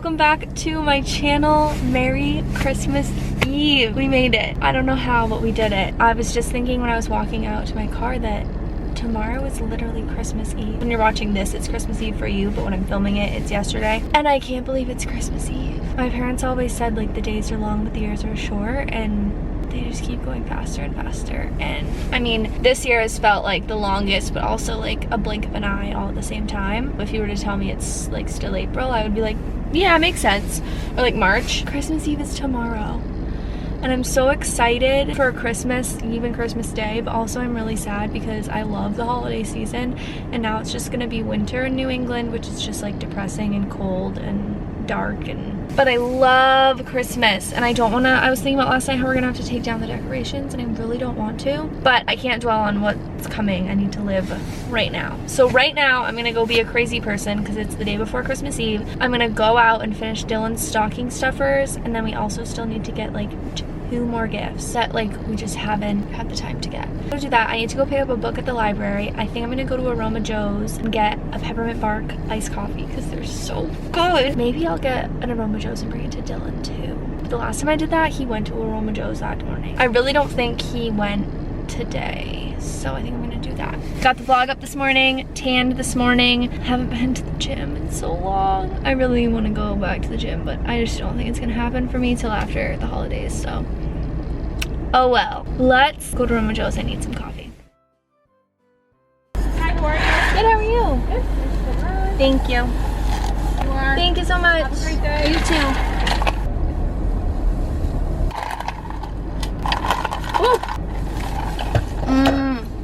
welcome back to my channel. Merry Christmas Eve. We made it. I don't know how, but we did it. I was just thinking when I was walking out to my car that tomorrow is literally Christmas Eve. When you're watching this, it's Christmas Eve for you, but when I'm filming it, it's yesterday. And I can't believe it's Christmas Eve. My parents always said like the days are long, but the years are short, and they just keep going faster and faster. And I mean, this year has felt like the longest, but also like a blink of an eye all at the same time. If you were to tell me it's like still April, I would be like, yeah, it makes sense. Or like March. Christmas Eve is tomorrow. And I'm so excited for Christmas Eve and Christmas Day, but also I'm really sad because I love the holiday season, and now it's just gonna be winter in New England, which is just like depressing and cold and dark. But I love Christmas, and I don't wanna, I was thinking about last night how we're gonna have to take down the decorations, and I really don't want to, but I can't dwell on what's coming. I need to live right now. So right now, I'm gonna go be a crazy person because it's the day before Christmas Eve. I'm gonna go out and finish Dylan's stocking stuffers, and then we also still need to get like 2 more gifts that like we just haven't had the time to get. To do that, I need to go pick up a book at the library. I think I'm gonna go to Aroma Joe's and get a peppermint bark iced coffee because they're so good. Maybe I'll get an Aroma Joe's and bring it to Dylan too. But the last time I did that, he went to Aroma Joe's that morning. I really don't think he went today, so I think I'm gonna do that. Got the vlog up this morning, tanned this morning. Haven't been to the gym in so long. I really want to go back to the gym, but I just don't think it's gonna happen for me till after the holidays, so oh well. Let's go to Aroma Joe's. I need some coffee. Hi, how are you? Good, how are you? Good. Thank you. Thank you so much. Have a great day. You too. Woo!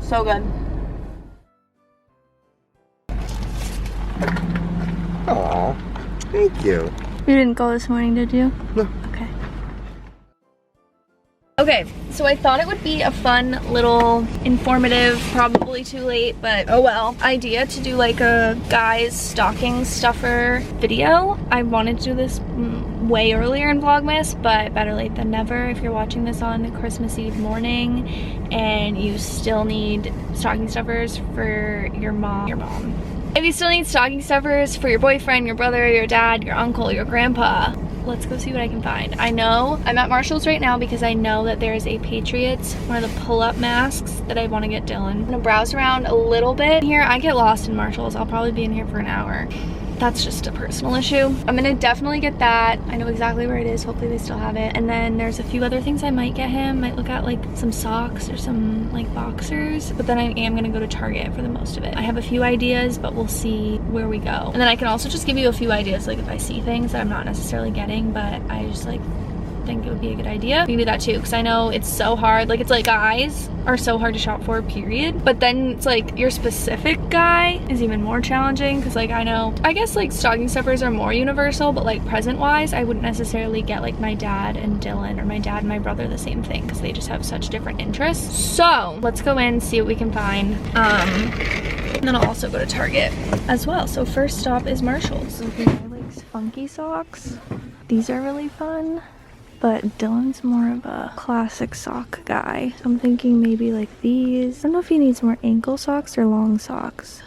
So good. Aw, thank you. You didn't go this morning, did you? No. Okay. Okay, so I thought it would be a fun little informative, probably too late, but oh well, idea to do like a guy's stocking stuffer video. I wanted to do this way earlier in Vlogmas, but better late than never. If you're watching this on Christmas Eve morning and you still need stocking stuffers for your mom. If you still need stocking stuffers for your boyfriend, your brother, your dad, your uncle, your grandpa, let's go see what I can find. I know I'm at Marshall's right now because I know that there is a Patriots, one of the pull-up masks that I want to get Dylan. I'm gonna browse around a little bit here. I get lost in Marshall's. I'll probably be in here for an hour. That's just a personal issue. I'm gonna definitely get that. I know exactly where it is. Hopefully they still have it. And then there's a few other things I might get him. Might look at like some socks or some like boxers. But then I am gonna go to Target for the most of it. I have a few ideas, but we'll see where we go. And then I can also just give you a few ideas, like if I see things that I'm not necessarily getting, but I just like think it would be a good idea. We can do that too, because I know it's so hard. Like it's like guys are so hard to shop for, period. But then it's like your specific guy is even more challenging, because like I know, I guess like stocking stuffers are more universal, but like present wise, I wouldn't necessarily get like my dad and Dylan or my dad and my brother the same thing, because they just have such different interests. So let's go in, see what we can find. And then I'll also go to Target as well. So first stop is Marshall's. Okay, I like funky socks. These are really fun. But Dylan's more of a classic sock guy. I'm thinking maybe like these. I don't know if he needs more ankle socks or long socks.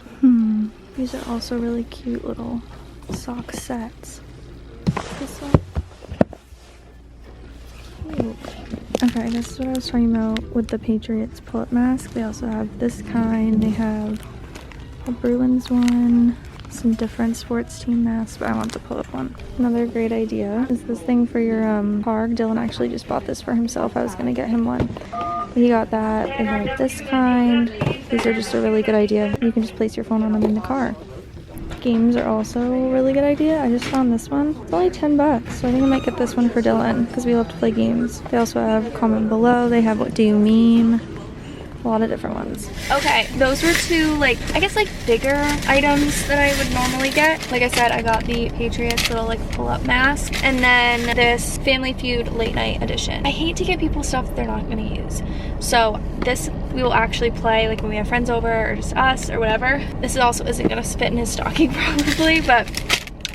These are also really cute little sock sets. This one. Ooh. Okay, this is what I was talking about with the Patriots pull-up mask. They also have this kind. They have a Bruins one. Some different sports team masks, but I want the pull-up one. Another great idea is this thing for your car. Dylan actually just bought this for himself. I was gonna get him one, but he got that. They have this kind. These are just a really good idea. You can just place your phone on them in the car. Games are also a really good idea. I just found this one. It's only 10 bucks, so I think I might get this one for Dylan because we love to play games. They also have comment below. They have what do you mean? A lot of different ones. Okay, those were 2 like, I guess like bigger items that I would normally get. Like I said, I got the Patriots little like pull-up mask, and then this Family Feud late night edition. I hate to get people stuff that they're not gonna use. So this we will actually play like when we have friends over or just us or whatever. This is also isn't gonna fit in his stocking probably, but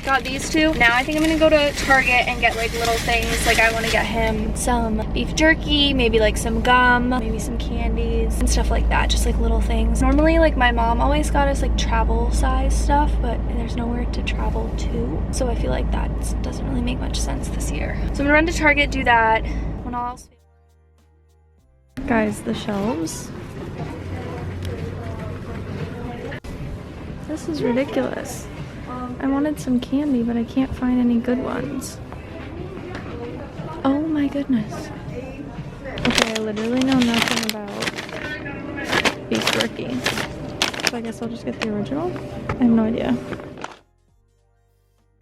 got these two. Now I think I'm gonna go to Target and get like little things. Like I want to get him some beef jerky, maybe like some gum, maybe some candies and stuff like that. Just like little things. Normally like my mom always got us like travel size stuff, but there's nowhere to travel to. So I feel like that doesn't really make much sense this year. So I'm gonna run to Target, do that. When all else fails. Guys, the shelves. This is ridiculous. I wanted some candy, but I can't find any good ones. Oh my goodness. Okay, I literally know nothing about beef jerky. So I guess I'll just get the original. I have no idea.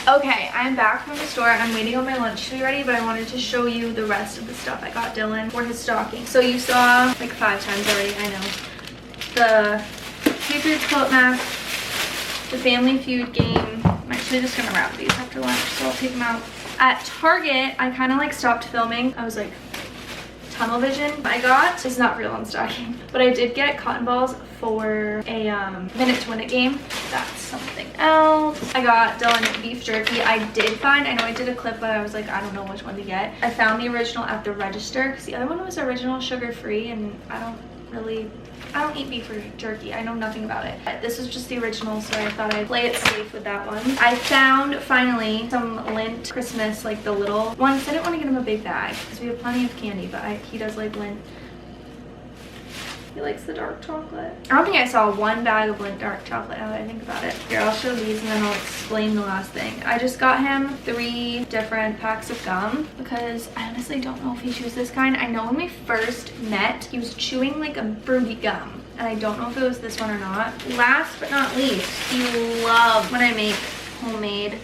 Okay, I'm back from the store. I'm waiting on my lunch to be ready, but I wanted to show you the rest of the stuff I got Dylan for his stocking. So you saw like 5 times already, I know. The Patriots quote map, the Family Feud game. I'm actually just gonna wrap these after lunch, so I'll take them out. At Target, I kind of like stopped filming. I was like, tunnel vision. I got, it's not real on stocking, but I did get cotton balls for a minute to win it game. That's something else. I got Dylan beef jerky. I did find, I know I did a clip, but I was like, I don't know which one to get. I found the original at the register because the other one was original sugar-free, and I don't eat beef jerky. I know nothing about it. This is just the original, so I thought I'd play it safe with that one. I found, finally, some Lindt Christmas, like the little ones. I didn't want to get him a big bag because we have plenty of candy, but he does like Lindt. He likes the dark chocolate. I don't think I saw one bag of Lindt dark chocolate now that I think about it. Here, I'll show these and then I'll explain the last thing. I just got him 3 different packs of gum because I honestly don't know if he chews this kind. I know when we first met, he was chewing like a fruity gum, and I don't know if it was this one or not. Last but not least, he loves when I make homemade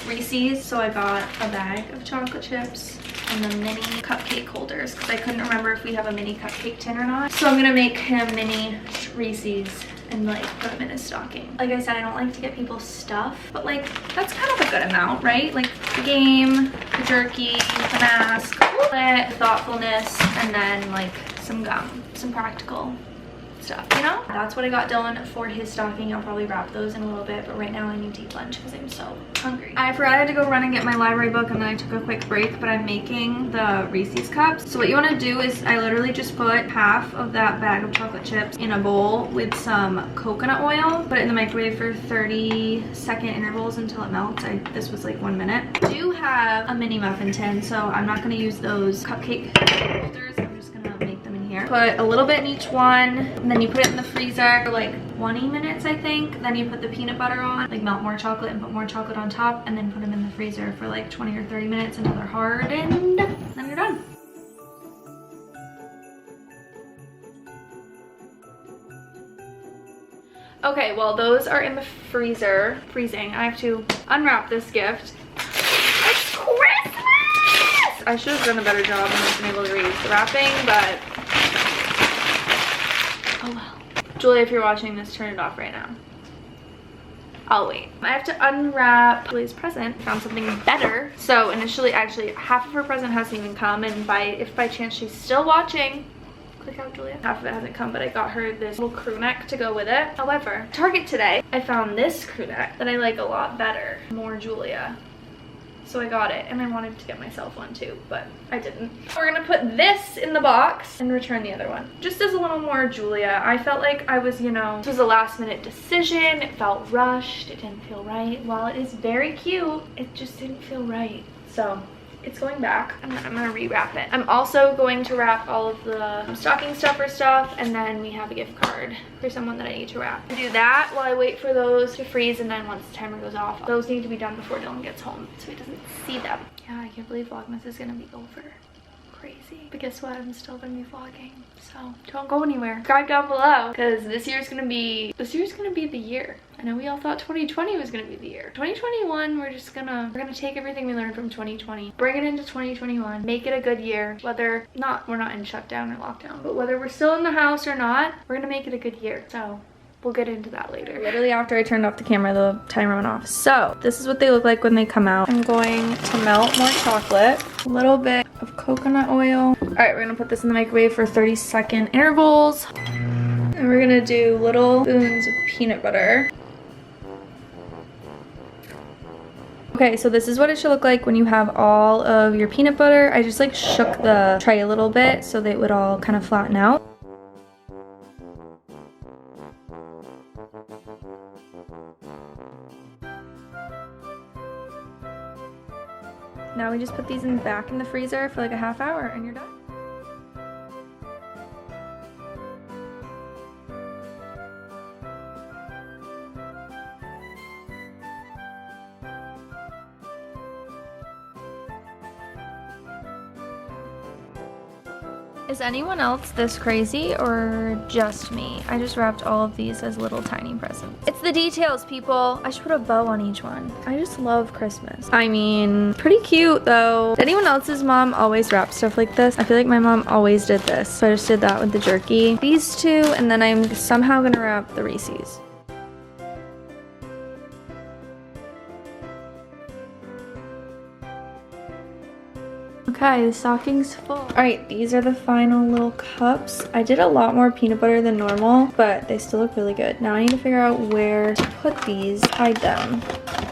Reese's, so I got a bag of chocolate chips and the mini cupcake holders because I couldn't remember if we have a mini cupcake tin or not. So I'm gonna make him mini Reese's and like put them in his stocking. Like I said, I don't like to get people stuff, but like that's kind of a good amount, right? Like the game, the jerky, the mask, the thoughtfulness, and then like some gum, some practical stuff, you know? That's what I got Dylan for his stocking. I'll probably wrap those in a little bit, but right now I need to eat lunch because I'm so hungry. I forgot I had to go run and get my library book, and then I took a quick break, but I'm making the Reese's cups. So what you want to do is I literally just put half of that bag of chocolate chips in a bowl with some coconut oil, put it in the microwave for 30-second intervals until it melts. This was like 1 minute. I do have a mini muffin tin, so I'm not going to use those cupcake holders. I'm just going to make them in here. Put a little bit in each one, and then you put it in the freezer for like 20 minutes, I think. Then you put the peanut butter on, like melt more chocolate and put more chocolate on top, and then put them in the freezer for like 20 or 30 minutes until they're hardened. Then you're done. Okay, well those are in the freezer, freezing. I have to unwrap this gift. It's Christmas! I should have done a better job and been able to read the wrapping, but oh well. Julia, if you're watching this, turn it off right now. I'll wait. I have to unwrap Julia's present. Found something better. So initially, actually, half of her present hasn't even come, and if by chance she's still watching, click out Julia. Half of it hasn't come, but I got her this little crew neck to go with it. However, Target today, I found this crew neck that I like a lot better. More Julia. So I got it, and I wanted to get myself one too, but I didn't. We're gonna put this in the box and return the other one. Just as a little more Julia. I felt like I was, you know, this was a last minute decision. It felt rushed. It didn't feel right. While it is very cute, it just didn't feel right. So it's going back, and then I'm gonna rewrap it. I'm also going to wrap all of the stocking stuffer stuff, and then we have a gift card for someone that I need to wrap. I do that while I wait for those to freeze, and then once the timer goes off, those need to be done before Dylan gets home so he doesn't see them. Yeah, I can't believe Vlogmas is gonna be over. Crazy. But guess what? I'm still gonna be vlogging, so don't go anywhere. Subscribe down below, because this year's gonna be the year. I know we all thought 2020 was gonna be the year. 2021, we're gonna take everything we learned from 2020, bring it into 2021, make it a good year. Whether we're not in shutdown or lockdown, but whether we're still in the house or not, we're gonna make it a good year. So we'll get into that later. Literally after I turned off the camera, the timer went off. So this is what they look like when they come out. I'm going to melt more chocolate, a little bit of coconut oil. All right, we're gonna put this in the microwave for 30-second intervals. And we're gonna do little spoons of peanut butter. Okay, so this is what it should look like when you have all of your peanut butter. I just like shook the tray a little bit so they would all kind of flatten out. Now we just put these back in the freezer for like a half hour and you're done. Is anyone else this crazy or just me? I just wrapped all of these as little tiny presents. It's the details, people. I should put a bow on each one. I just love Christmas. I mean, pretty cute though. Did anyone else's mom always wrap stuff like this? I feel like my mom always did this. So I just did that with the jerky. These two, and then I'm somehow gonna wrap the Reese's. Okay, the stocking's full. All right, these are the final little cups. I did a lot more peanut butter than normal, but they still look really good. Now I need to figure out where to put these, hide them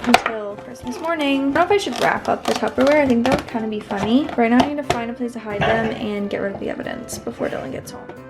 until Christmas morning. I don't know if I should wrap up the Tupperware. I think that would kind of be funny. Right now I need to find a place to hide them and get rid of the evidence before Dylan gets home.